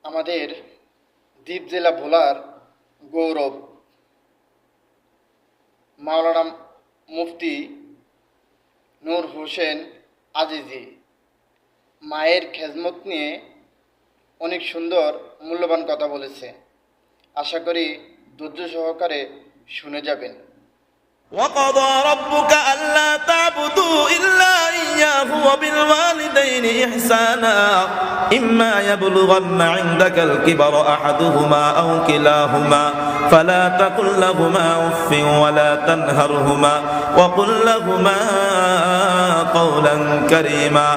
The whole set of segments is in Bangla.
আমাদের দ্বীপ জেলা ভোলার গৌরব মাওলানা মুফতি নূর হোসেন আজিজি মায়ের খেজমত নিয়ে অনেক সুন্দর মূল্যবান কথা বলেছে। আশা করি ধৈর্য সহকারে শুনে যাবেন। وقضى ربك ألا تعبدوا إلا إياه وبالوالدين إحسانا إما يبلغن عندك الكبر أحدهما أو كلاهما فلا تقل لهما أف ولا تنهرهما وقل لهما قولا كريما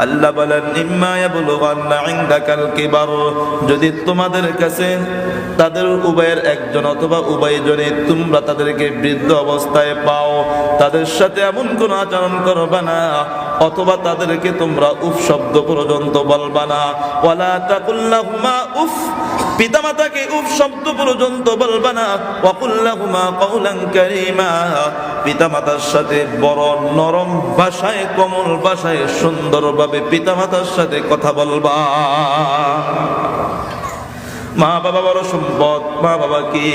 আল্লাহ বলেন ইম্মা ইয়াবলুগান্না ইনদাকাল কিবার, যদি তোমাদের কাছে তাদের উভয়ের একজন অথবা উভয়জনে তোমরা তাদেরকে বৃদ্ধ অবস্থায় পাও, তাদের সাথে এমন কোন আচরণ করবে না অথবা তাদেরকে তোমরা উফ শব্দ পর্যন্ত বলবা না। ওয়ালা তাকুল লাহুমা উফ, পিতামাতাকে উফ শব্দ পর্যন্ত বলবা না। ওয়াকুল লাহুমা কাওলান কারীমা, পিতামাতার সাথে বড় নরম ভাষায় কোমল ভাষায় সুন্দরভাবে পিতামাতার সাথে কথা বলবা। মা বাবা বড় সম্পদ। মা বাবা কি?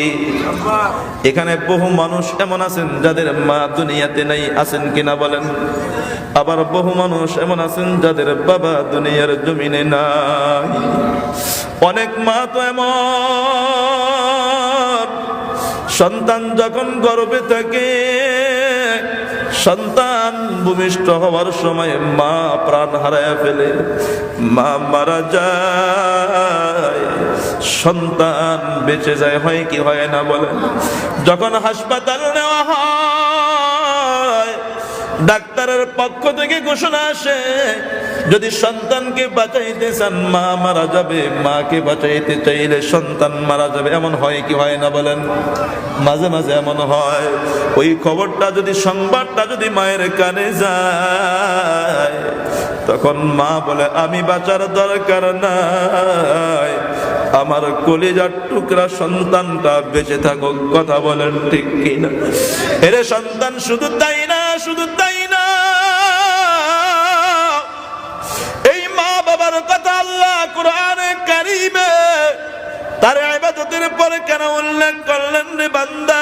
এখানে বহু মানুষ এমন আছেন যাদের মা দুনিয়াতে নাই, আছেন কিনা বলেন? আবার বহু মানুষ এমন আছেন যাদের বাবা দুনিয়ার জমিনে নাই। অনেক মা তো এমন, সন্তান যখন গর্ভে থাকে, সন্তান ভূমিষ্ঠ হওয়ার সময় মা প্রাণ হারায় ফেলে, মা মারা যায়, সন্তান বেঁচে যায়, হয় কি হয় না বলেন? যখন হাসপাতাল নেওয়া হয়, ডাক্তারের পক্ষ থেকে ঘোষণা আসে যদি সন্তানকে বাঁচাইতে চান মা মারা যাবে, মাকে বাঁচাইতে চাইলে সন্তান মারা যাবে। এমন হয় কি হয় না বলেন? মাঝে মাঝে এমন হয়। ওই খবরটা যদি, সংবাদটা যদি মায়ের কানে যায়, তখন মা বলে আমি বাঁচার দরকার নাই, আমার কলিজার টুকরা সন্তানটা বেঁচে থাকুক। কথা বলেন ঠিক কিনা? এরে সন্তান শুধু তাই না, শুধু তাই না, এই মা বাবার কথা আল্লাহ কোরআনে কারীমে তার ইবাদতের পরে কেন উল্লেখ করলেন রে বান্দা?